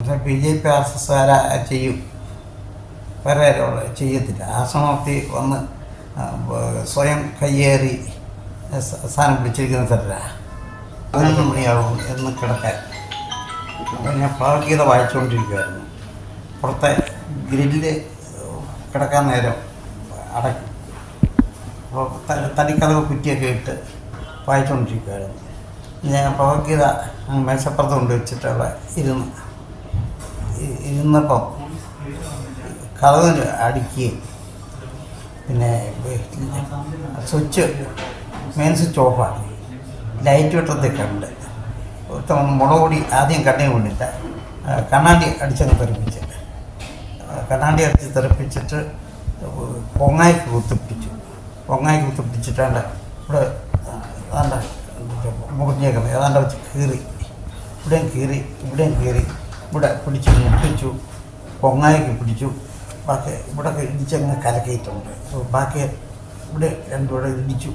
പക്ഷേ BJP RSSകാർ ചെയ്യും, വേറെ ആരുള്ള ചെയ്യത്തില്ല. ആശ്രമത്തിൽ വന്ന് സ്വയം കയ്യേറി സ്ഥാനം പിടിച്ചിരിക്കുന്ന തരലാണ്. 11 മണിയാവും എന്ന് കിടക്കാൻ. അപ്പോൾ ഞാൻ ഭഗവത്ഗീത വായിച്ചുകൊണ്ടിരിക്കുമായിരുന്നു. പുറത്തെ ഗ്രില്ല് കിടക്കാൻ നേരം അടയ്ക്കും. അപ്പോൾ തടിക്കഥവ് കുറ്റിയൊക്കെ ഇട്ട് വായിച്ചുകൊണ്ടിരിക്കുമായിരുന്നു. ഞാൻ ഭഗവത്ഗീത മേശപ്പുറത്ത് കൊണ്ട് വെച്ചിട്ടുള്ള ഇരുന്നപ്പം കഥവിന് അടിക്കുകയും പിന്നെ സ്വിച്ച് മെയിൻ സ്വിച്ച് ഓഫാക്കി ലൈറ്റ് വെട്ടത്തിൽ കണ്ട് മുളക് പൊടി ആദ്യം കണ്ണി കൊണ്ടില്ല, കണ്ണാടി അടിച്ചങ്ങ് തെറിപ്പിച്ചിട്ട് കണ്ണാടി അടിച്ച് തെറിപ്പിച്ചിട്ട് പൊങ്ങായിക്ക് കുത്തിപ്പിടിച്ചിട്ടാണ്ട് ഇവിടെ ഏതാണ്ട് മുറിഞ്ഞേക്കുന്നത് ഏതാണ്ട് വെച്ച് കീറി, ഇവിടെയും കീറി ഇവിടെ പിടിച്ച് മുട്ടിച്ചു, പൊങ്ങായിക്ക് പിടിച്ചു. ബാക്കി ഇവിടെയൊക്കെ ഇടിച്ചങ്ങ് കലക്കിയിട്ടുണ്ട്. ബാക്കി ഇവിടെ രണ്ടുകൂടെ ഇടിച്ചു.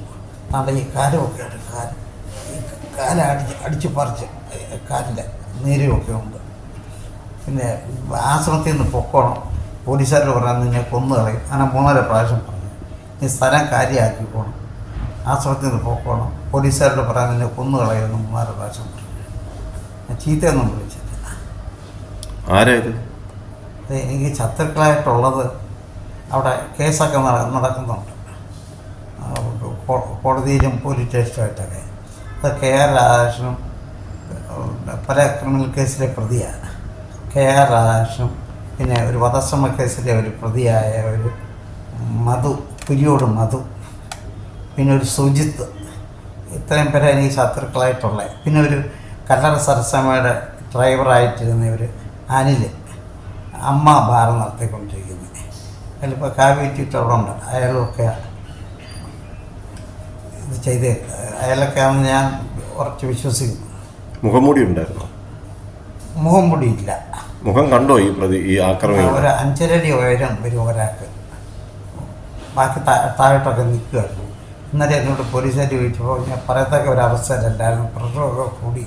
നല്ല ഈ കാലമൊക്കെ ഉണ്ട്, അടിച്ച് പറിച്ച് കാലിൻ്റെ നീരുമൊക്കെ ഉണ്ട്. പിന്നെ ആശ്രമത്തിൽ നിന്ന് പൊക്കോണം, പോലീസുകാരോട് പറഞ്ഞാൽ നിന്നെ കൊന്നു കളയും. അങ്ങനെ 3.5 പ്രാവശ്യം പറഞ്ഞു. നീ സ്ഥലം കാര്യമാക്കി പോകണം, ആശ്രമത്തിൽ നിന്ന് പൊക്കോണം, പോലീസുകാരോട് പറയാൻ നിന്നെ കൊന്നു കളയുമെന്ന് 3.5 പ്രാവശ്യം പറഞ്ഞു. ഞാൻ ചീത്തയൊന്നും വിളിച്ചിട്ടില്ല. ആരായത്? എനിക്ക് ശത്രുക്കളായിട്ടുള്ളത് അവിടെ കേസൊക്കെ നടക്കുന്നുണ്ട്, കോടതിയിലും പോലീസ് സ്റ്റേഷനുമായിട്ടൊക്കെ. അത് KR രാധാകൃഷ്ണനും പല ക്രിമിനൽ കേസിലെ പ്രതിയാണ്. KR രാധാകൃഷ്ണനും പിന്നെ ഒരു വധശ്രമ കേസിലെ ഒരു പ്രതിയായ ഒരു മധു, പിന്നെ ഒരു സുജിത്ത്, ഇത്രയും പേരെ എനിക്ക് ശത്രുക്കളായിട്ടുള്ളത്. പിന്നെ ഒരു കല്ലറ സരസമ്മയുടെ ഡ്രൈവറായിട്ടിരുന്ന ഒരു അനിൽ, അമ്മ ബാർ നടത്തിക്കൊണ്ടിരിക്കുന്നത്. അതിലിപ്പോൾ കാവ്യറ്റിട്ട് അവിടെ ഉണ്ട്. അയാളൊക്കെ ഇത് ചെയ്ത് അയാളൊക്കെയാണെന്ന് ഞാൻ ഉറച്ച് വിശ്വസിക്കുന്നു. മുഖംമൂടി ഉണ്ടായിരുന്നു? മുഖംമൂടി ഇല്ല. മുഖം കണ്ടോ ഈ പ്രതി? ഈ ആക്രമണം ഒരു 5.5 അടി ഉയരം വരും ഒരാൾക്ക്. ബാക്കി താഴോട്ടൊക്കെ നിൽക്കുമായിരുന്നു. ഇന്നലെ എന്നോട് പോലീസുകാർ ചോദിച്ചപ്പോൾ ഞാൻ പറയത്തക്ക ഒരവസ്ഥയിലല്ലായിരുന്നു. പ്രഷറൊക്കെ കൂടി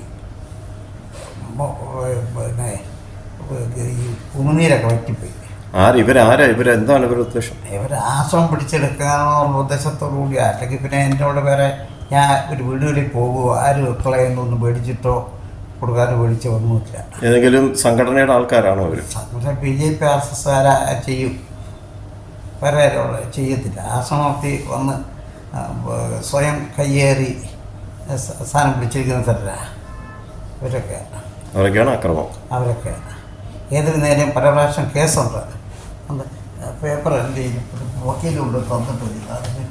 പിന്നെ ഈ ഉമിനീരൊക്കെ വറ്റിപ്പോയി. ഇവരെന്താണ് ഇവരുടെ ഉദ്ദേശം? ഇവർ ആശ്രമം പിടിച്ചെടുക്കാനുള്ള ഉദ്ദേശത്തോടു കൂടിയാ. അല്ലെങ്കിൽ പിന്നെ എന്നോട് വേറെ ഞാൻ ഒരു വീടുകളിൽ പോകുമോ, ആരും മക്കളെയൊന്നും മേടിച്ചിട്ടോ കൊടുക്കാനോ മേടിച്ചോ ഒന്നുമില്ല. ഏതെങ്കിലും സംഘടനയുടെ ആൾക്കാരാണോ അവർ? പക്ഷേ BJP RSSകാർ ചെയ്യും, വേറെ ആരുള്ള ചെയ്യത്തില്ല. ആശ്രമത്തിൽ വന്ന് സ്വയം കയ്യേറി സ്ഥാനം പിടിച്ചിരിക്കുന്ന തരലാണ് അവരൊക്കെയാണ് ആക്രമണം. അവരൊക്കെ ഏതൊരു നേരം പല പ്രാവശ്യം കേസുണ്ട്. പേപ്പർ എൻ്റെ വക്കീലുണ്ട് തന്നിട്ടില്ല. അതിന്